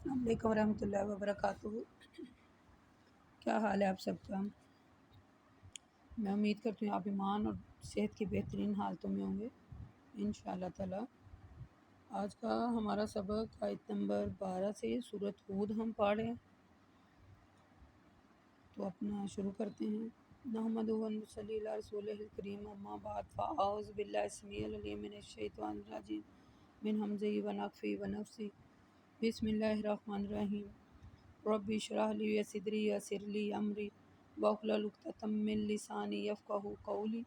السلام علیکم ورحمۃ اللہ وبرکاتہ۔ کیا حال ہے آپ سب کا؟ میں امید کرتی ہوں آپ ایمان اور صحت کی بہترین حالتوں میں ہوں گے انشاءاللہ تعالی۔ آج کا ہمارا سبق آیت نمبر 12 سے سورۃ ہود ہم پڑھ رہے ہیں، تو اپنا شروع کرتے ہیں۔ نحمدہ و نصلی علی رسولہ الکریم، اما بعد، فاعوذ باللہ السمیع العلیم من الشیطان الرجیم من ہمزہ ونفخہ ونفثہ۔ بسم اللہ الرحمن الرحیم۔ رب اشرح لی صدری ویسر لی امری واحلل عقدۃ من لسانی یفقہوا قولی۔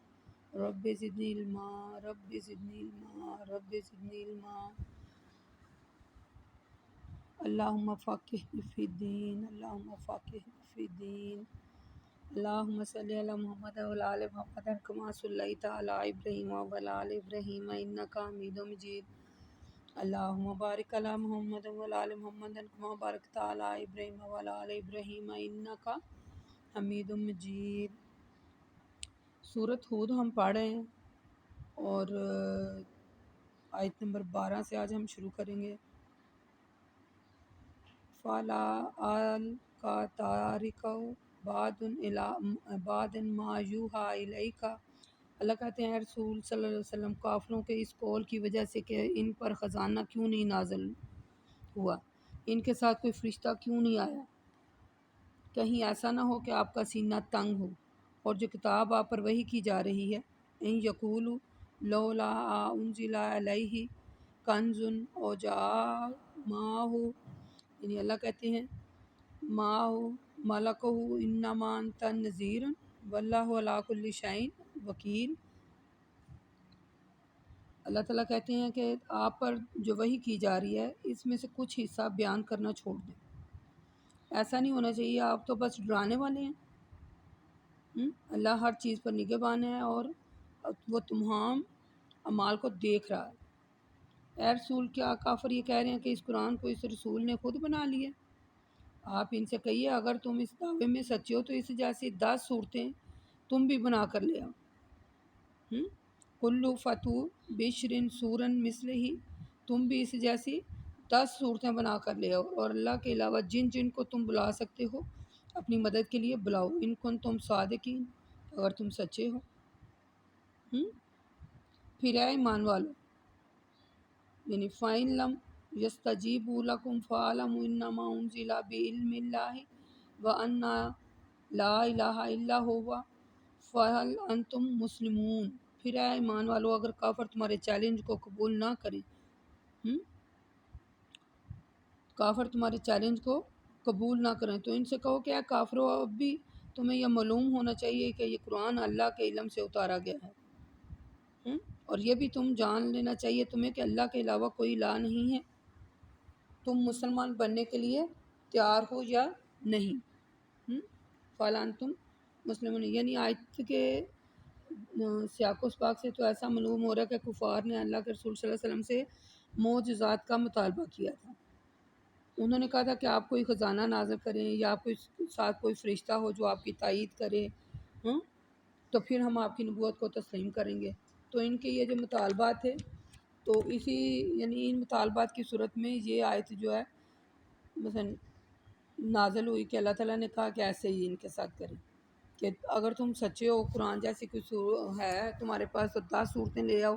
رب زدنی علما رب زدنی علما رب زدنی علما۔ اللہم فقہنی فی الدین، اللہم فقہنی فی الدین۔ اللہم صلی علی محمد وعلی آل محمد کما صلیت علی ابراہیم وعلی آل ابراہیم انک حمید مجید۔ اللہم بارک علی محمد وعلی آل محمد کما بارکت علی ابراہیم وعلی آل ابراہیم انک حمید مجید۔ سورۃ ہود ہم پڑھ رہے ہیں اور آیت نمبر 12 سے آج ہم شروع کریں گے۔ فَلَا الْقَى بَعْدَ مَا یُوحَىٰ إِلَيْکَ۔ اللہ کہتے ہیں اے رسول صلی اللہ علیہ وسلم، کافروں کے اس قول کی وجہ سے کہ ان پر خزانہ کیوں نہیں نازل ہوا، ان کے ساتھ کوئی فرشتہ کیوں نہیں آیا، کہیں ایسا نہ ہو کہ آپ کا سینہ تنگ ہو، اور جو کتاب آپ پر وحی کی جا رہی ہے، ان یقولوا لولا انزل علیہ کنز او جاء معہ، یعنی اللہ کہتے ہیں معہ ملکہ انما انت نذیر واللہ علی کل شیء وکیل۔ اللہ تعالیٰ کہتے ہیں کہ آپ پر جو وحی کی جا رہی ہے اس میں سے کچھ حصہ بیان کرنا چھوڑ دیں، ایسا نہیں ہونا چاہیے، آپ تو بس ڈرانے والے ہیں۔ اللہ ہر چیز پر نگہبان ہے اور وہ تمام اعمال کو دیکھ رہا ہے۔ اے رسول، کیا کافر یہ کہہ رہے ہیں کہ اس قرآن کو اس رسول نے خود بنا لیا؟ آپ ان سے کہیے اگر تم اس دعوے میں سچے ہو تو اس جیسی 10 صورتیں تم بھی بنا کر لے آؤ۔ کلو فتو بشرن سورن مثلہ، تم بھی اس جیسی 10 صورتیں بنا کر لے آؤ، اور اللہ کے علاوہ جن جن کو تم بلا سکتے ہو اپنی مدد کے لیے بلاؤ، ان کن تم صادقین، اگر تم سچے ہو۔ پھر اے ایمان والو، یعنی فَإِن لَمْ يَسْتَجِيبُوا لَكُمْ فَاعْلَمُوا إِنَّمَا أُنزِلَ بِعِلْمِ اللَّهِ وَأَنَّ لَا إِلَٰهَ إِلَّا هُوَ فَهَلْ أَنْتُمْ مُسْلِمُونَ۔ پھر اے ایمان والو، اگر کافر تمہارے چیلنج کو قبول نہ کریں، کافر تمہارے چیلنج کو قبول نہ کریں تو ان سے کہو کہ اے کافرو، اب بھی تمہیں یہ معلوم ہونا چاہیے کہ یہ قرآن اللہ کے علم سے اتارا گیا ہے، اور یہ بھی تم جان لینا چاہیے تمہیں کہ اللہ کے علاوہ کوئی الہ نہیں ہے۔ تم مسلمان بننے کے لیے تیار ہو یا نہیں؟ فَلَا أَنْتُمْ مُسْلِمُونَ، یعنی آیت کے سیاق و سباق سے تو ایسا معلوم ہو رہا ہے کہ کفار نے اللہ کے رسول صلی اللہ علیہ وسلم سے معجزات کا مطالبہ کیا تھا۔ انہوں نے کہا تھا کہ آپ کوئی خزانہ نازل کریں یا آپ کے ساتھ کوئی فرشتہ ہو جو آپ کی تائید کرے، تو پھر ہم آپ کی نبوت کو تسلیم کریں گے۔ تو ان کے یہ جو مطالبات تھے، تو اسی یعنی ان مطالبات کی صورت میں یہ آیت جو ہے مثلا نازل ہوئی کہ اللہ تعالیٰ نے کہا کہ ایسے ہی ان کے ساتھ کریں، کہ اگر تم سچے ہو، قرآن جیسی کوئی ہے تمہارے پاس، تو 10 صورتیں لے آؤ،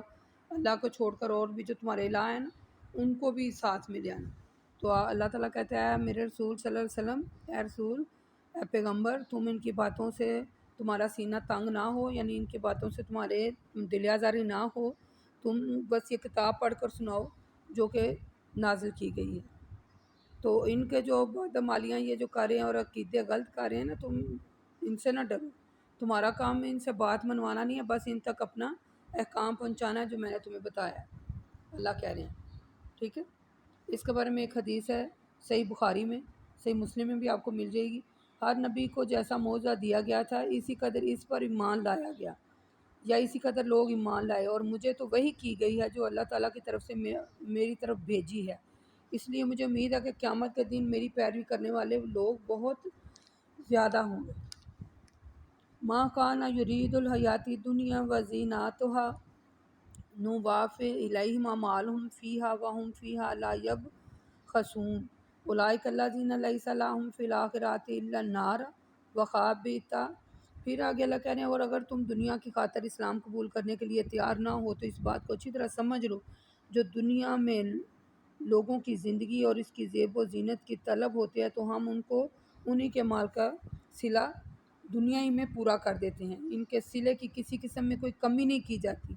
اللہ کو چھوڑ کر اور بھی جو تمہارے الہ ہیں نا ان کو بھی ساتھ میں لے آنا۔ تو اللہ تعالیٰ کہتا ہے میرے رسول صلی اللہ علیہ وسلم، اے رسول، اے پیغمبر، تم ان کی باتوں سے تمہارا سینہ تنگ نہ ہو، یعنی ان کی باتوں سے تمہارے دل آزاری نہ ہو، تم بس یہ کتاب پڑھ کر سناؤ جو کہ نازل کی گئی ہے۔ تو ان کے جو بدعمالیاں یہ جو کر رہے ہیں اور عقیدے غلط کر رہے ہیں نا، تم ان سے نہ ڈرو، تمہارا کام ان سے بات منوانا نہیں ہے، بس ان تک اپنا احکام پہنچانا ہے جو میں نے تمہیں بتایا ہے، اللہ کہہ رہے ہیں، ٹھیک ہے۔ اس کے بارے میں ایک حدیث ہے صحیح بخاری میں، صحیح مسلم میں بھی آپ کو مل جائے گی۔ ہر نبی کو جیسا معجزہ دیا گیا تھا اسی قدر اس پر ایمان لایا گیا، یا اسی قدر لوگ ایمان لائے، اور مجھے تو وحی کی گئی ہے جو اللہ تعالیٰ کی طرف سے میری طرف بھیجی ہے، اس لیے مجھے امید ہے کہ قیامت کے دن میری پیروی کرنے والے لوگ بہت زیادہ ہوں گے۔ ما کان یرید الحیاۃ الدنیا وزینتها نوافی الیہم اعمالہم فیہا وہم فیہا لا یبخسون۔ اولئک الذین لیس لہم فی الآخرۃ الا النار وخابطہ. پھر آگے اللہ کہہ رہے ہیں اور اگر تم دنیا کی خاطر اسلام قبول کرنے کے لیے تیار نہ ہو تو اس بات کو اچھی طرح سمجھ لو جو دنیا میں لوگوں کی زندگی اور اس کی زیب و زینت کی طلب ہوتے ہیں تو ہم ان کو انہی کے مال کا صلہ دنیا ہی میں پورا کر دیتے ہیں. ان کے صلے کی کسی قسم میں کوئی کمی نہیں کی جاتی.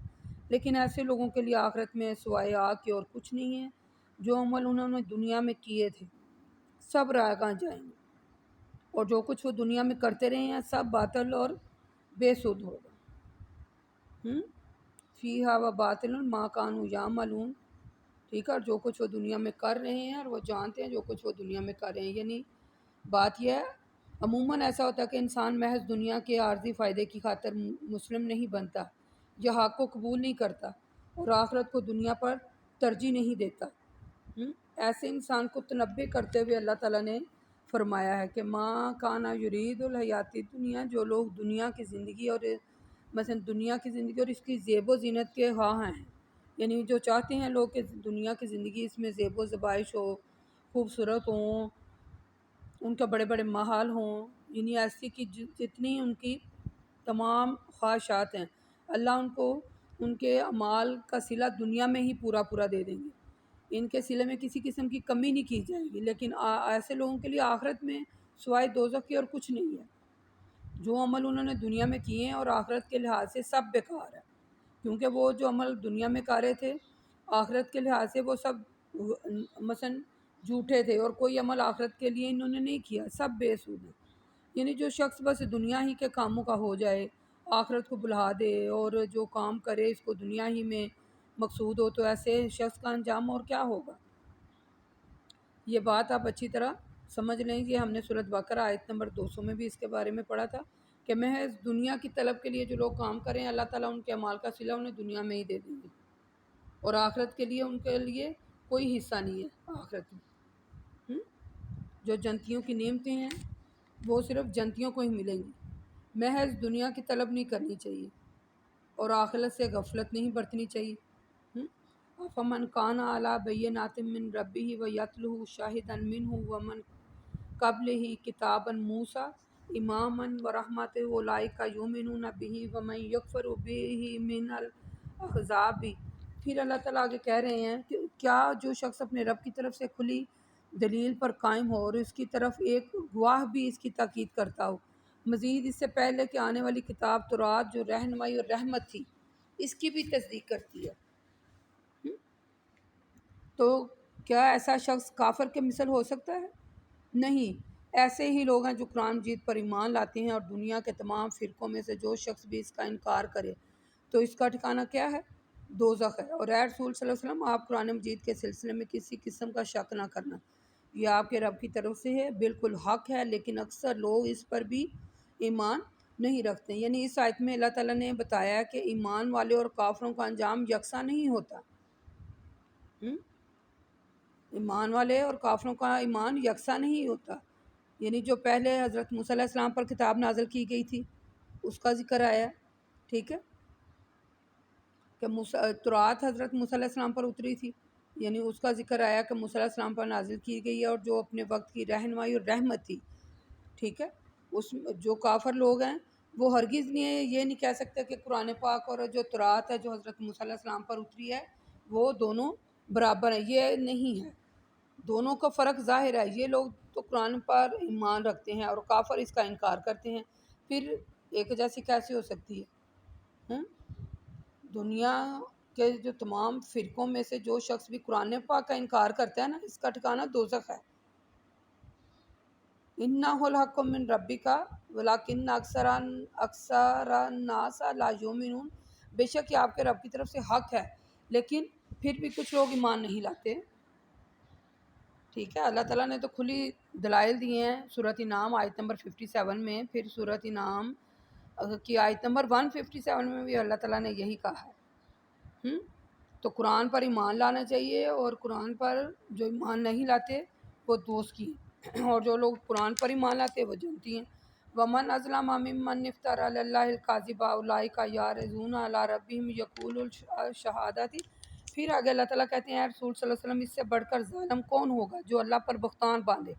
لیکن ایسے لوگوں کے لیے آخرت میں سوائے آگ کے اور کچھ نہیں ہے. جو عمل انہوں نے دنیا میں کیے تھے سب رائگاں جائیں گے اور جو کچھ وہ دنیا میں کرتے رہے ہیں سب باطل اور بے سود ہوگا. فیہا و باطل ما کانوا یعملون. ٹھیک ہے. اور جو کچھ وہ دنیا میں کر رہے ہیں اور وہ جانتے ہیں جو کچھ وہ دنیا میں کر رہے ہیں. یعنی بات یہ ہے عموماً ایسا ہوتا ہے کہ انسان محض دنیا کے عارضی فائدے کی خاطر مسلم نہیں بنتا یا حق کو قبول نہیں کرتا اور آخرت کو دنیا پر ترجیح نہیں دیتا. ایسے انسان کو تنبیہ کرتے ہوئے اللہ تعالیٰ نے فرمایا ہے کہ ما کان یرید الحیات دنیا. جو لوگ دنیا کی زندگی اور مثلا دنیا کی زندگی اور اس کی زیب و زینت کے خواہاں ہیں یعنی جو چاہتے ہیں لوگ کہ دنیا کی زندگی اس میں زیب و زبائش ہو خوبصورت ہوں ان کے بڑے بڑے محل ہوں یعنی ایسی کی جتنی ان کی تمام خواہشات ہیں اللہ ان کو ان کے اعمال کا صلہ دنیا میں ہی پورا پورا دے دیں گے. ان کے صلے میں کسی قسم کی کمی نہیں کی جائے گی. لیکن ایسے لوگوں کے لیے آخرت میں سوائے دوزخ کی اور کچھ نہیں ہے. جو عمل انہوں نے دنیا میں کیے ہیں اور آخرت کے لحاظ سے سب بیکار ہے کیونکہ وہ جو عمل دنیا میں کر رہے تھے آخرت کے لحاظ سے وہ سب مثلا جھوٹے تھے اور کوئی عمل آخرت کے لیے انہوں نے نہیں کیا سب بے سود ہیں. یعنی جو شخص بس دنیا ہی کے کاموں کا ہو جائے آخرت کو بھلا دے اور جو کام کرے اس کو دنیا ہی میں مقصود ہو تو ایسے شخص کا انجام اور کیا ہوگا. یہ بات آپ اچھی طرح سمجھ لیں کہ ہم نے سورۃ بقرہ آیت نمبر 200 میں بھی اس کے بارے میں پڑھا تھا کہ محض دنیا کی طلب کے لیے جو لوگ کام کریں اللہ تعالیٰ ان کے اعمال کا صلہ انہیں دنیا میں ہی دے دیں گے اور آخرت کے لیے ان کے لیے کوئی حصہ نہیں ہے آخرت میں. جو جنتیوں کی نعمتیں ہیں وہ صرف جنتیوں کو ہی ملیں گی. محض دنیا کی طلب نہیں کرنی چاہیے اور آخرت سے غفلت نہیں برتنی چاہیے. فمن کان علی بینات من ربہ ویتلو شاہدا منہ ومن قبلہ کتابا موسیٰ اماما ورحمۃ اولئک یؤمنون بہ ومن یکفر بہ من الاحزاب. پھر اللہ تعالیٰ آگے کہہ رہے ہیں کہ کیا جو شخص اپنے رب کی طرف سے کھلی دلیل پر قائم ہو اور اس کی طرف ایک گواہ بھی اس کی تاکید کرتا ہو مزید اس سے پہلے کہ آنے والی کتاب تورات جو رہنمائی اور رحمت تھی اس کی بھی تصدیق کرتی ہے تو کیا ایسا شخص کافر کے مثل ہو سکتا ہے؟ نہیں. ایسے ہی لوگ ہیں جو قرآن مجید پر ایمان لاتے ہیں اور دنیا کے تمام فرقوں میں سے جو شخص بھی اس کا انکار کرے تو اس کا ٹھکانہ کیا ہے؟ دوزخ ہے. اور اے رسول صلی اللہ علیہ وسلم آپ قرآن مجید کے سلسلے میں کسی قسم کا شک نہ کرنا یہ آپ کے رب کی طرف سے ہے بالکل حق ہے لیکن اکثر لوگ اس پر بھی ایمان نہیں رکھتے. یعنی اس آیت میں اللہ تعالیٰ نے بتایا کہ ایمان والے اور کافروں کا انجام یکساں نہیں ہوتا. ایمان والے اور کافروں کا ایمان یکساں نہیں ہوتا. یعنی جو پہلے حضرت موسیٰ علیہ السلام پر کتاب نازل کی گئی تھی اس کا ذکر آیا ٹھیک ہے کہ تورات حضرت موسیٰ علیہ السلام پر اتری تھی یعنی اس کا ذکر آیا کہ موسیٰ علیہ السلام پر نازل کی گئی ہے اور جو اپنے وقت کی رہنمائی اور رحمت تھی ٹھیک ہے. اس جو کافر لوگ ہیں وہ ہرگز یہ نہیں کہہ سکتے کہ قرآن پاک اور جو تورات ہے جو حضرت موسیٰ علیہ السلام پر اتری ہے وہ دونوں برابر ہیں. یہ نہیں ہے دونوں کا فرق ظاہر ہے. یہ لوگ تو قرآن پر ایمان رکھتے ہیں اور کافر اس کا انکار کرتے ہیں پھر ایک جیسی کیسے ہو سکتی ہے؟ دنیا کے جو تمام فرقوں میں سے جو شخص بھی قرآن پاک کا انکار کرتا ہے نا اس کا ٹھکانہ دوزخ ہے. انہ الحق من ربک ولکن اکثر الناس لا یؤمنون. بے شک یہ آپ کے رب کی طرف سے حق ہے لیکن پھر بھی کچھ لوگ ایمان نہیں لاتے ٹھیک ہے. اللہ تعالیٰ نے تو کھلی دلائل دیے ہیں سورۃ انعام آیت نمبر 57 میں پھر سورۃ انعام کی آیت نمبر 157 میں بھی اللہ تعالیٰ نے یہی کہا ہے. تو قرآن پر ایمان لانا چاہیے اور قرآن پر جو ایمان نہیں لاتے وہ دوست کی اور جو لوگ قرآن پر ایمان لاتے وہ جنتی ہیں. ومن اظلم ممن افترى علی اللہ الکاذب اولئک یعرضون علی ربہم یقول الشہادۃ. پھر آگے اللہ تعالیٰ کہتے ہیں اے رسول صلی اللہ علیہ وسلم اس سے بڑھ کر ظالم کون ہوگا جو اللہ پر بہتان باندھے۔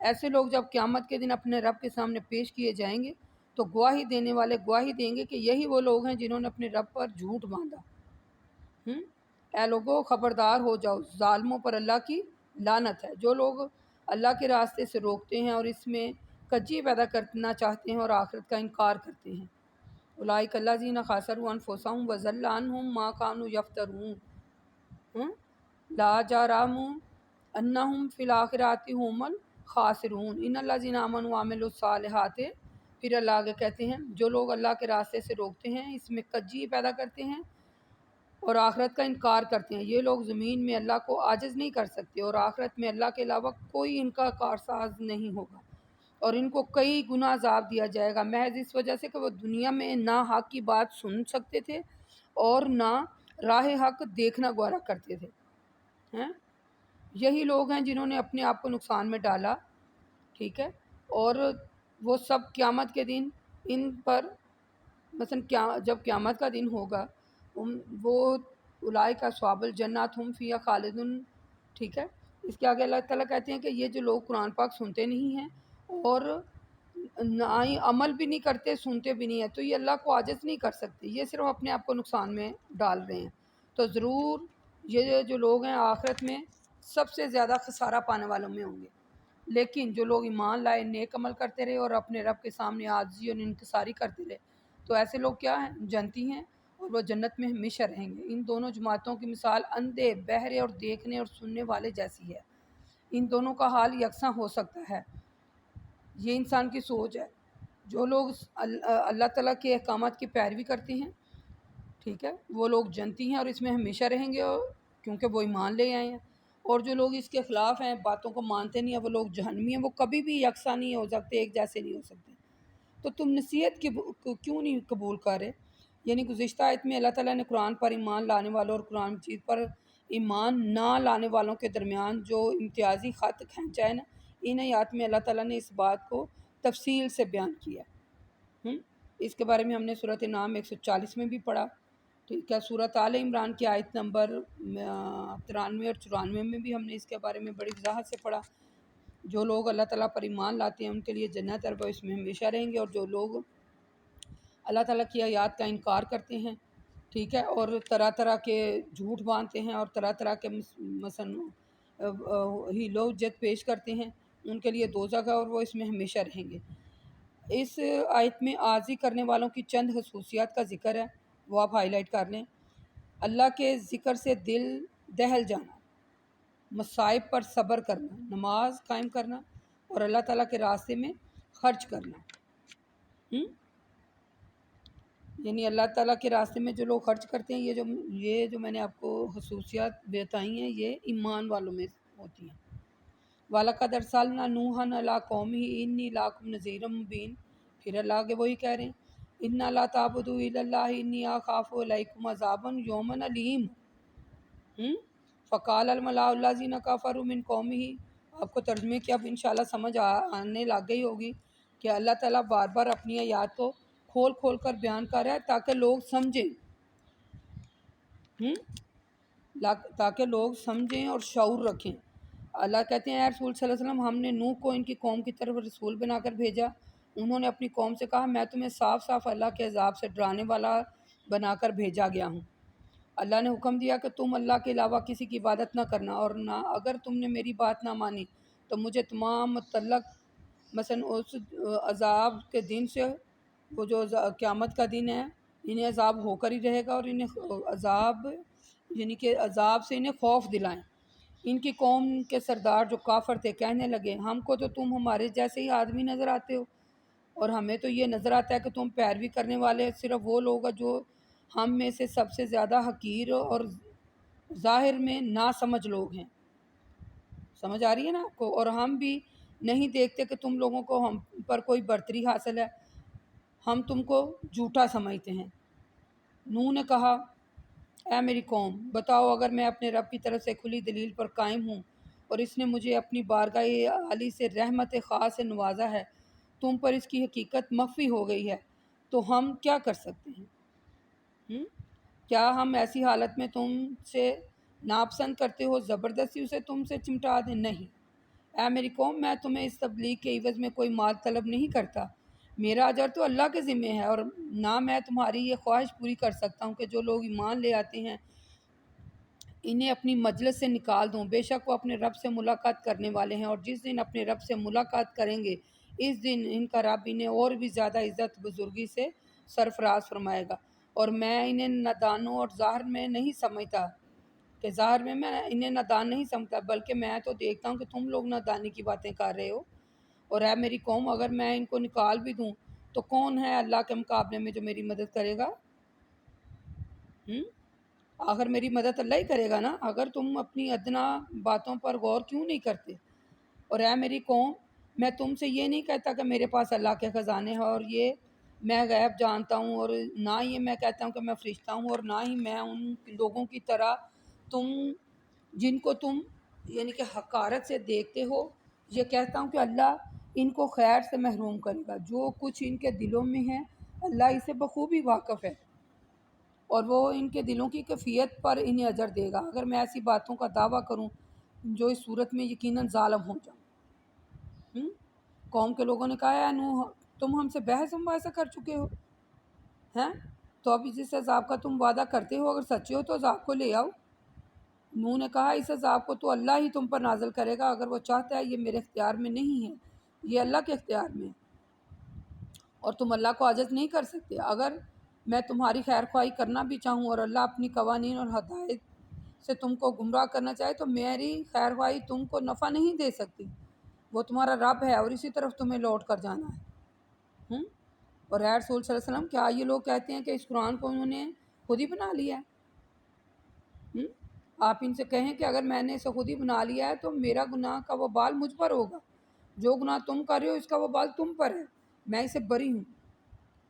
ایسے لوگ جب قیامت کے دن اپنے رب کے سامنے پیش کیے جائیں گے تو گواہی دینے والے گواہی دیں گے کہ یہی وہ لوگ ہیں جنہوں نے اپنے رب پر جھوٹ باندھا۔ اے لوگو خبردار ہو جاؤ، ظالموں پر اللہ کی لعنت ہے۔ جو لوگ اللہ کے راستے سے روکتے ہیں اور اس میں کجی پیدا کرنا چاہتے ہیں اور آخرت کا انکار کرتے ہیں، اولئک الذین خسروا انفسهم وضل عنہم ما كانوا یفترون لا جرم انہم فی الآخرۃ هم الخاسرون ان الذین آمنوا وعملوا الصالحات۔ پھر اللہ آگے کہتے ہیں جو لوگ اللہ کے راستے سے روکتے ہیں، اس میں کجی پیدا کرتے ہیں اور آخرت کا انکار کرتے ہیں، یہ لوگ زمین میں اللہ کو عاجز نہیں کر سکتے اور آخرت میں اللہ کے علاوہ کوئی ان کا کارساز نہیں ہوگا، اور ان کو کئی گنا عذاب دیا جائے گا محض اس وجہ سے کہ وہ دنیا میں نہ حق کی بات سن سکتے تھے اور نہ راہ حق دیکھنا گوارا کرتے تھے۔ یہی لوگ ہیں جنہوں نے اپنے آپ کو نقصان میں ڈالا، ٹھیک ہے، اور وہ سب قیامت کے دن ان پر مثلا جب قیامت کا دن ہوگا وہ اولئک اصحاب الجنات ہم فیہا خالدون، ٹھیک ہے۔ اس کے آگے اللہ تعالیٰ کہتے ہیں کہ یہ جو لوگ قرآن پاک سنتے نہیں ہیں اور نہ ہی عمل بھی نہیں کرتے، سنتے بھی نہیں ہیں، تو یہ اللہ کو عاجز نہیں کر سکتے، یہ صرف اپنے آپ کو نقصان میں ڈال رہے ہیں۔ تو ضرور یہ جو لوگ ہیں آخرت میں سب سے زیادہ خسارہ پانے والوں میں ہوں گے۔ لیکن جو لوگ ایمان لائے، نیک عمل کرتے رہے اور اپنے رب کے سامنے عاجزی اور انکساری کرتے رہے، تو ایسے لوگ کیا ہیں؟ جنتی ہیں اور وہ جنت میں ہمیشہ رہیں گے۔ ان دونوں جماعتوں کی مثال اندھے، بہرے اور دیکھنے اور سننے والے جیسی ہے، ان دونوں کا حال یکساں ہو سکتا ہے۔ یہ انسان کی سوچ ہے۔ جو لوگ اللہ تعالیٰ کے احکامات کی پیروی کرتے ہیں، ٹھیک ہے، وہ لوگ جنتی ہیں اور اس میں ہمیشہ رہیں گے اور کیونکہ وہ ایمان لے آئے ہیں، اور جو لوگ اس کے خلاف ہیں، باتوں کو مانتے نہیں ہیں، وہ لوگ جہنمی ہیں، وہ کبھی بھی یکساں نہیں ہو سکتے، ایک جیسے نہیں ہو سکتے۔ تو تم نصیحت کیوں نہیں قبول کر رہے؟ یعنی گزشتہ آیت میں اللہ تعالیٰ نے قرآن پر ایمان لانے والوں اور قرآن مجید پر ایمان نہ لانے والوں کے درمیان جو امتیازی خط کھینچا ہے نا، ان آیات میں اللہ تعالیٰ نے اس بات کو تفصیل سے بیان کیا۔ اس کے بارے میں ہم نے سورۃ انعام 140 میں بھی پڑھا، ٹھیک ہے، سورۃ آل عمران کی آیت نمبر 93 اور 94 میں بھی ہم نے اس کے بارے میں بڑی وضاحت سے پڑھا۔ جو لوگ اللہ تعالیٰ پر ایمان لاتے ہیں ان کے لیے جنت ہے، وہ اس میں ہمیشہ رہیں گے، اور جو لوگ اللہ تعالیٰ کی آیات کا انکار کرتے ہیں، ٹھیک ہے، اور طرح طرح کے جھوٹ باندھتے ہیں اور طرح طرح کے مثلا ہیل و جت پیش کرتے ہیں، ان کے لیے دوزخ ہے اور وہ اس میں ہمیشہ رہیں گے۔ اس آیت میں عاجزی کرنے والوں کی چند خصوصیات کا ذکر ہے، وہ آپ ہائی لائٹ کر لیں۔ اللہ کے ذکر سے دل دہل جانا، مصائب پر صبر کرنا، نماز قائم کرنا اور اللہ تعالیٰ کے راستے میں خرچ کرنا۔ یعنی اللہ تعالیٰ کے راستے میں جو لوگ خرچ کرتے ہیں، یہ جو میں نے آپ کو خصوصیات بتائی ہیں، یہ ایمان والوں میں ہوتی ہیں۔ وَلَقَدْ أَرْسَلْنَا نُوحًا إِلَىٰ قَوْمِهِ إِنِّي لَكُمْ نَذِيرٌ مُّبِينٌ۔ پھر اللہ کے وہی کہہ رہے ہیں إِنَّا لَا تَعْبُدُوا إِلَّا اللَّهَ إِنِّي أَخَافُ عَلَيْكُمْ عَذَابَ يَوْمٍ أَلِيمٍ۔ فَقَالَ الْمَلَأُ الَّذِينَ كَفَرُوا مِن قَوْمِهِ۔ آپ کو ترجمے کی اب انشاءاللہ سمجھ آنے لگ گئی ہوگی کہ اللہ تعالیٰ بار بار اپنی آیات کو کھول کھول کر بیان کر رہا ہے تاکہ لوگ سمجھیں اور شعور رکھیں۔ اللہ کہتے ہیں اے رسول صلی اللہ علیہ وسلم، ہم نے نوح کو ان کی قوم کی طرف رسول بنا کر بھیجا، انہوں نے اپنی قوم سے کہا میں تمہیں صاف صاف اللہ کے عذاب سے ڈرانے والا بنا کر بھیجا گیا ہوں۔ اللہ نے حکم دیا کہ تم اللہ کے علاوہ کسی کی عبادت نہ کرنا، اور نہ اگر تم نے میری بات نہ مانی تو مجھے تمام متعلق مثلا اس عذاب کے دن سے، وہ جو قیامت کا دن ہے، انہیں عذاب ہو کر ہی رہے گا، اور انہیں عذاب یعنی کہ عذاب سے انہیں خوف دلائیں۔ ان کی قوم کے سردار جو کافر تھے کہنے لگے ہم کو تو تم ہمارے جیسے ہی آدمی نظر آتے ہو، اور ہمیں تو یہ نظر آتا ہے کہ تم پیروی کرنے والے صرف وہ لوگ ہیں جو ہم میں سے سب سے زیادہ حقیر اور ظاہر میں ناسمجھ لوگ ہیں۔ سمجھ آ رہی ہے نا آپ کو؟ اور ہم بھی نہیں دیکھتے کہ تم لوگوں کو ہم پر کوئی برتری حاصل ہے، ہم تم کو جھوٹا سمجھتے ہیں۔ نوح نے کہا اے میری قوم، بتاؤ اگر میں اپنے رب کی طرف سے کھلی دلیل پر قائم ہوں اور اس نے مجھے اپنی بارگاہ عالی سے رحمت خاص سے نوازا ہے، تم پر اس کی حقیقت مخفی ہو گئی ہے، تو ہم کیا کر سکتے ہیں؟ کیا ہم ایسی حالت میں تم سے ناپسند کرتے ہو زبردستی اسے تم سے چمٹا دیں؟ نہیں، اے میری قوم، میں تمہیں اس تبلیغ کے عوض میں کوئی مال طلب نہیں کرتا، میرا اجر تو اللہ کے ذمہ ہے، اور نہ میں تمہاری یہ خواہش پوری کر سکتا ہوں کہ جو لوگ ایمان لے آتے ہیں انہیں اپنی مجلس سے نکال دوں۔ بے شک وہ اپنے رب سے ملاقات کرنے والے ہیں، اور جس دن اپنے رب سے ملاقات کریں گے اس دن ان کا رب انہیں اور بھی زیادہ عزت بزرگی سے سرفراز فرمائے گا، اور میں انہیں نادانوں اور ظاہر میں نہیں سمجھتا کہ ظاہر میں انہیں نادان نہیں سمجھتا، بلکہ میں تو دیکھتا ہوں کہ تم لوگ نادانی کی باتیں کر رہے ہو۔ اور اے میری قوم، اگر میں ان کو نکال بھی دوں تو کون ہے اللہ کے مقابلے میں جو میری مدد کرے گا؟ آخر میری مدد اللہ ہی کرے گا نا۔ اگر تم اپنی ادنا باتوں پر غور کیوں نہیں کرتے؟ اور اے میری قوم، میں تم سے یہ نہیں کہتا کہ میرے پاس اللہ کے خزانے ہیں اور یہ میں غیب جانتا ہوں، اور نہ یہ میں کہتا ہوں کہ میں فرشتہ ہوں، اور نہ ہی میں ان لوگوں کی طرح تم جن کو تم یعنی کہ حقارت سے دیکھتے ہو یہ کہتا ہوں کہ اللہ ان کو خیر سے محروم کرے گا۔ جو کچھ ان کے دلوں میں ہے اللہ اسے بخوبی واقف ہے، اور وہ ان کے دلوں کی کیفیت پر انہیں اجر دے گا۔ اگر میں ایسی باتوں کا دعویٰ کروں جو اس صورت میں یقیناً ظالم ہو جاؤں۔ قوم کے لوگوں نے کہا، اے نوح، تم ہم سے بحث مباحثہ کر چکے ہو ہیں، تو اب جس عذاب کا تم وعدہ کرتے ہو اگر سچے ہو تو عذاب کو لے آؤ۔ نوح نے کہا، اس عذاب کو تو اللہ ہی تم پر نازل کرے گا اگر وہ چاہتا ہے، یہ میرے اختیار میں نہیں ہے، یہ اللہ کے اختیار میں ہے، اور تم اللہ کو عاجز نہیں کر سکتے۔ اگر میں تمہاری خیر خواہی کرنا بھی چاہوں اور اللہ اپنی قوانین اور ہدایت سے تم کو گمراہ کرنا چاہے تو میری خیر خواہی تم کو نفع نہیں دے سکتی، وہ تمہارا رب ہے اور اسی طرف تمہیں لوٹ کر جانا ہے۔ اور اے رسول صلی اللہ علیہ وسلم، کیا یہ لوگ کہتے ہیں کہ اس قرآن کو انہوں نے خود ہی بنا لیا ہے؟ آپ ان سے کہیں کہ اگر میں نے اسے خود ہی بنا لیا ہے تو میرا گناہ کا وہ بال مجھ پر ہوگا، جو گناہ تم کر رہے ہو اس کا وہ بال تم پر ہے، میں اسے بری ہوں۔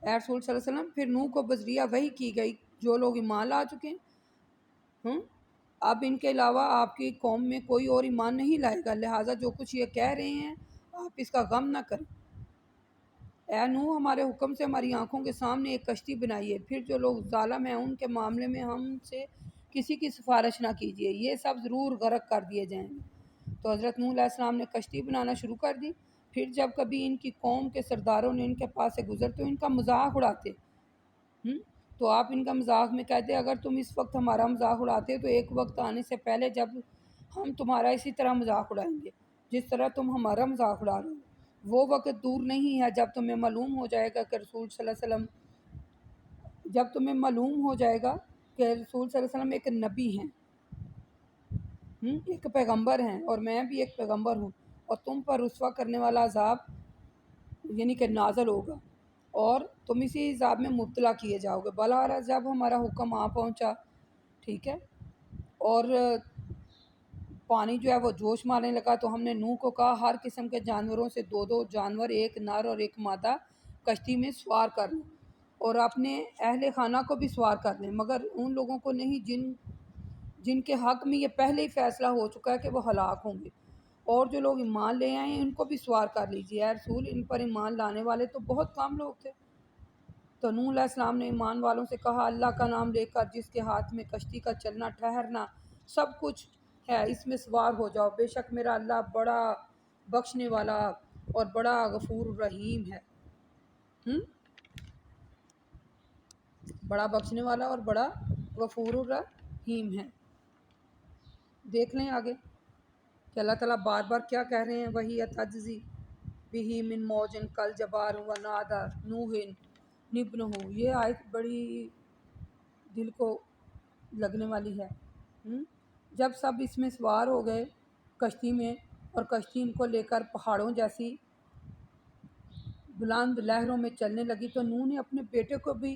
اے رسول صلی اللہ علیہ وسلم، پھر نوح کو بذریعہ وحی کی گئی جو لوگ ایمان لا چکے ہیں، اب ان کے علاوہ آپ کی قوم میں کوئی اور ایمان نہیں لائے گا، لہٰذا جو کچھ یہ کہہ رہے ہیں آپ اس کا غم نہ کریں۔ اے نوح، ہمارے حکم سے ہماری آنکھوں کے سامنے ایک کشتی بنائیے، پھر جو لوگ ظالم ہیں ان کے معاملے میں ہم سے کسی کی سفارش نہ کیجیے، یہ سب ضرور غرق کر دیے جائیں گے۔ تو حضرت نوح علیہ السلام نے کشتی بنانا شروع کر دی۔ پھر جب کبھی ان کی قوم کے سرداروں نے ان کے پاس سے گزرتے ان کا مذاق اڑاتے، تو آپ ان کا مذاق میں کہتے، اگر تم اس وقت ہمارا مذاق اڑاتے تو ایک وقت آنے سے پہلے جب ہم تمہارا اسی طرح مذاق اڑائیں گے جس طرح تم ہمارا مذاق اڑا رہے ہو۔ وہ وقت دور نہیں ہے جب تمہیں معلوم ہو جائے گا کہ رسول صلی اللہ علیہ وسلم ایک نبی ہیں، ایک پیغمبر ہیں، اور میں بھی ایک پیغمبر ہوں، اور تم پر رسوا کرنے والا عذاب یعنی کہ نازل ہوگا اور تم اسی عذاب میں مبتلا کیے جاؤ گے۔ بہرحال جب ہمارا حکم آ پہنچا، ٹھیک ہے، اور پانی جو ہے وہ جوش مارنے لگا، تو ہم نے نوح کو کہا، ہر قسم کے جانوروں سے 2 جانور، ایک نر اور ایک مادہ، کشتی میں سوار کر لیں، اور اپنے اہل خانہ کو بھی سوار کر لیں، مگر ان لوگوں کو نہیں جن کے حق میں یہ پہلے ہی فیصلہ ہو چکا ہے کہ وہ ہلاک ہوں گے، اور جو لوگ ایمان لے آئے ہیں ان کو بھی سوار کر لیجیے۔ اے رسول، ان پر ایمان لانے والے تو بہت کم لوگ تھے۔ تو نوح علیہ السلام نے ایمان والوں سے کہا، اللہ کا نام لے کر جس کے ہاتھ میں کشتی کا چلنا ٹھہرنا سب کچھ ہے، اس میں سوار ہو جاؤ، بے شک میرا اللہ بڑا بخشنے والا اور بڑا غفور رحیم ہے۔ بڑا بخشنے والا اور بڑا غفور الرحیم ہے۔ دیکھ لیں آگے کہ اللہ تعالیٰ بار بار کیا کہہ رہے ہیں، وَهِيَ تَجْرِي بِهِم مِّن مَوْجٍ كَالْجَبَالِ وَنَادَىٰ نُوحٌ ابْنَهُ۔ یہ آیت بڑی دل کو لگنے والی ہے۔ جب سب اس میں سوار ہو گئے کشتی میں، اور کشتی ان کو لے کر پہاڑوں جیسی بلند لہروں میں چلنے لگی، تو نوح نے اپنے بیٹے کو بھی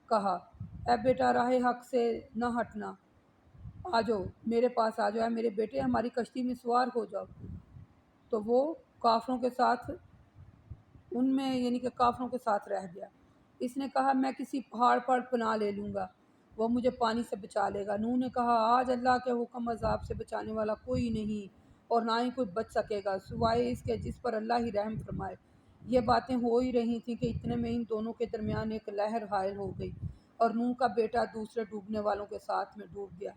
کہا، اے بیٹا، راہ حق سے نہ ہٹنا، آ جاؤ میرے پاس، آ جاؤ، اے میرے بیٹے، ہماری کشتی میں سوار ہو جاؤ۔ تو وہ کافروں کے ساتھ ان میں یعنی کہ کافروں کے ساتھ رہ گیا۔ اس نے کہا، میں کسی پہاڑ پر پناہ لے لوں گا، وہ مجھے پانی سے بچا لے گا۔ نوح نے کہا، آج اللہ کے حکم عذاب سے بچانے والا کوئی نہیں، اور نہ ہی کوئی بچ سکے گا سوائے اس کے جس پر اللہ ہی رحم فرمائے۔ یہ باتیں ہو ہی رہی تھیں کہ اتنے میں ان دونوں کے درمیان ایک لہر حائل ہو گئی، اور نوح کا بیٹا دوسرے ڈوبنے والوں کے ساتھ میں ڈوب گیا۔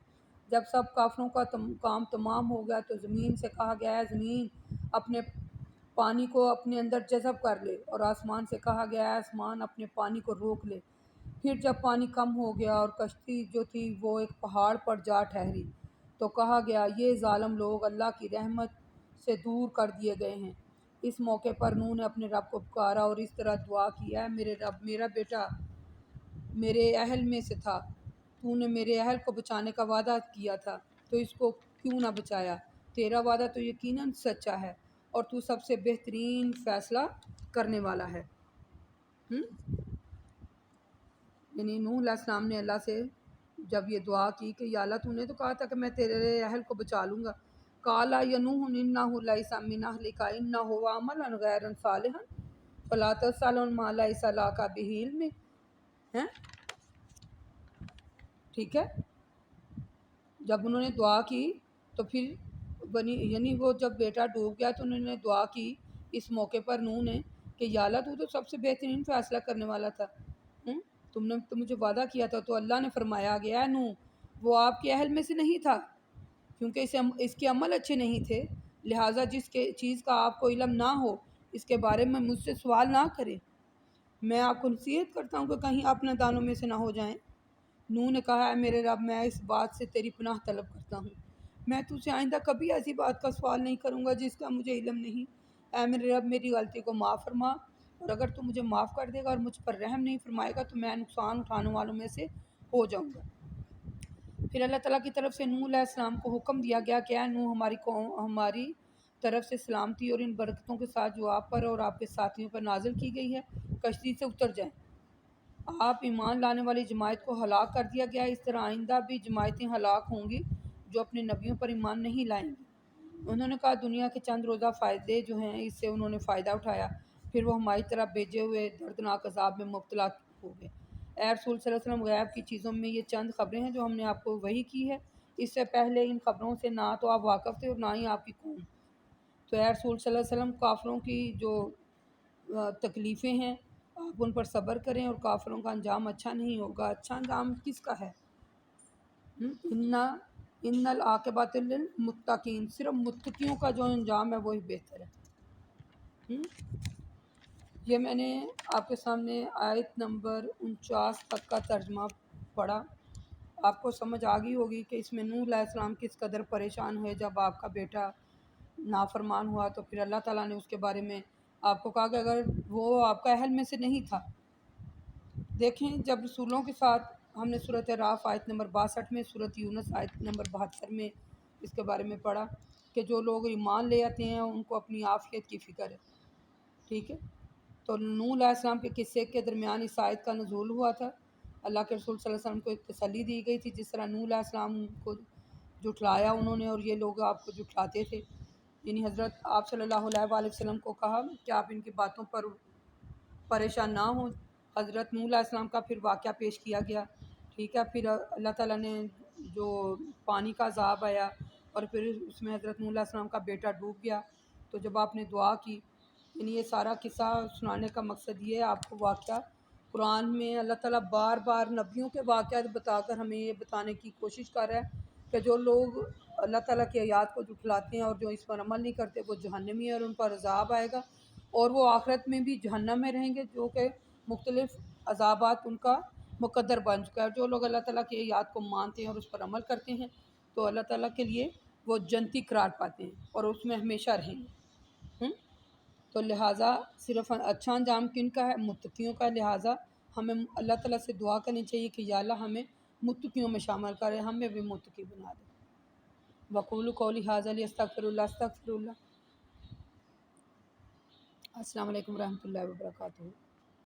جب سب کافروں کا کام تمام ہو گیا تو زمین سے کہا گیا ہے زمین اپنے پانی کو اپنے اندر جذب کر لے، اور آسمان سے کہا گیا ہے آسمان اپنے پانی کو روک لے۔ پھر جب پانی کم ہو گیا اور کشتی جو تھی وہ ایک پہاڑ پر جا ٹھہری تو کہا گیا یہ ظالم لوگ اللہ کی رحمت سے دور کر دیے گئے ہیں۔ اس موقع پر نوح نے اپنے رب کو پکارا اور اس طرح دعا کی، اے میرے رب، میرا بیٹا میرے اہل میں سے تھا، تو نے میرے اہل کو بچانے کا وعدہ کیا تھا تو اس کو کیوں نہ بچایا؟ تیرا وعدہ تو یقیناً سچا ہے اور تو سب سے بہترین فیصلہ کرنے والا ہے۔ یعنی نوح علیہ السلام نے اللہ سے جب یہ دعا کی کہ یا اللہ تو نے تو کہا تھا کہ میں تیرے اہل کو بچا لوں گا، قَالَ يَا نُوحُ إِنَّهُ لَيْسَ مِنْ أَهْلِكَ إِنَّهُ عَمَلٌ غَيْرُ صَالِحٌ فَلَا تَسْأَلْنِ مَا لَيْسَ لَكَ بِهِ عِلْمٌ۔ ٹھیک ہے، جب انہوں نے دعا کی تو پھر یعنی وہ جب بیٹا ڈوب گیا تو انہوں نے دعا کی اس موقع پر نوح نے کہ یا اللہ تو سب سے بہترین فیصلہ کرنے والا تھا، تم نے تو مجھے وعدہ کیا تھا۔ تو اللہ نے فرمایا گیا ہے نوح وہ آپ کے اہل میں سے نہیں تھا کیونکہ اس کے عمل اچھے نہیں تھے، لہٰذا جس کے چیز کا آپ کو علم نہ ہو اس کے بارے میں مجھ سے سوال نہ کرے۔ میں آپ کو نصیحت کرتا ہوں کہ کہیں آپ نادانوں میں سے نہ ہو جائیں۔ نوح نے کہا، اے میرے رب، میں اس بات سے تیری پناہ طلب کرتا ہوں، میں تجھ سے آئندہ کبھی ایسی بات کا سوال نہیں کروں گا جس کا مجھے علم نہیں۔ اے میرے رب، میری غلطی کو معاف فرما، اور اگر تو مجھے معاف کر دے گا اور مجھ پر رحم نہیں فرمائے گا تو میں نقصان اٹھانے والوں میں سے ہو جاؤں گا۔ پھر اللہ تعالیٰ کی طرف سے نوح علیہ السلام کو حکم دیا گیا کہ اے نوح، ہماری طرف سے سلامتی اور ان برکتوں کے ساتھ جو آپ پر اور آپ کے ساتھیوں پر نازل کی گئی ہے کشتی سے اتر جائیں۔ آپ ایمان لانے والی جماعت کو ہلاک کر دیا گیا، اس طرح آئندہ بھی جماعتیں ہلاک ہوں گی جو اپنے نبیوں پر ایمان نہیں لائیں گی۔ انہوں نے کہا دنیا کے چند روزہ فائدے جو ہیں اس سے انہوں نے فائدہ اٹھایا، پھر وہ ہماری طرف بھیجے ہوئے دردناک عذاب میں مبتلا ہو گئے۔ اے رسول صلی اللہ علیہ وسلم، غیب کی چیزوں میں یہ چند خبریں ہیں جو ہم نے آپ کو وحی کی ہے، اس سے پہلے ان خبروں سے نہ تو آپ واقف تھے اور نہ ہی آپ کی قوم۔ تو اے رسول صلی اللہ علیہ وسلم، کافروں کی جو تکلیفیں ہیں آپ ان پر صبر کریں اور کافروں کا انجام اچھا نہیں ہوگا۔ اچھا انجام کس کا ہے؟ ان العاقبۃ للمتقین، صرف متقیوں کا جو انجام ہے وہی بہتر ہے۔ یہ میں نے آپ کے سامنے آیت نمبر 49 تک کا ترجمہ پڑھا، آپ کو سمجھ آ گئی ہوگی کہ اس میں نوح علیہ السلام کس قدر پریشان ہوئے جب آپ کا بیٹا نافرمان ہوا، تو پھر اللہ تعالیٰ نے اس کے بارے میں آپ کو کہا کہ اگر وہ آپ کا اہل میں سے نہیں تھا۔ دیکھیں جب رسولوں کے ساتھ ہم نے سورۃ اعراف آیت نمبر 62 میں، سورۃ یونس آیت نمبر 72 میں اس کے بارے میں پڑھا کہ جو لوگ ایمان لے آتے ہیں ان کو اپنی عافیت کی فکر ہے، ٹھیک ہے۔ تو نوح علیہ السلام کے قصے کے درمیان اس آیت کا نزول ہوا تھا، اللہ کے رسول صلی اللہ علیہ وسلم کو ایک تسلی دی گئی تھی، جس طرح نوح علیہ السلام کو جھٹلایا انہوں نے اور یہ لوگ آپ کو جھٹلاتے تھے، یعنی حضرت آپ صلی اللہ علیہ وآلہ وسلم کو کہا کہ آپ ان کی باتوں پر پریشان نہ ہوں۔ حضرت نوح علیہ السلام کا پھر واقعہ پیش کیا گیا، ٹھیک ہے۔ پھر اللہ تعالیٰ نے جو پانی کا عذاب آیا اور پھر اس میں حضرت نوح علیہ السلام کا بیٹا ڈوب گیا، تو جب آپ نے دعا کی، یعنی یہ سارا قصہ سنانے کا مقصد یہ ہے آپ کو واقعہ قرآن میں اللہ تعالیٰ بار بار نبیوں کے واقعات بتا کر ہمیں یہ بتانے کی کوشش کر رہا ہے کہ جو لوگ اللہ تعالیٰ کی آیات کو جھٹلاتے ہیں اور جو اس پر عمل نہیں کرتے وہ جہنمی ہیں اور ان پر عذاب آئے گا، اور وہ آخرت میں بھی جہنم میں رہیں گے، جو کہ مختلف عذابات ان کا مقدر بن چکا ہے۔ جو لوگ اللہ تعالیٰ کی آیات کو مانتے ہیں اور اس پر عمل کرتے ہیں تو اللہ تعالیٰ کے لیے وہ جنتی قرار پاتے ہیں اور اس میں ہمیشہ رہیں گے۔ تو لہٰذا صرف اچھا انجام کن کا ہے؟ متقیوں کا۔ لہٰذا ہمیں اللہ تعالیٰ سے دعا کرنی چاہیے کہ یا اللہ ہمیں متقیوں میں شامل کرے، ہمیں بھی متقی بنا دے۔ وقولوا قولی ھذا استغفر اللہ۔ السلام علیکم ورحمۃ اللہ وبرکاتہ۔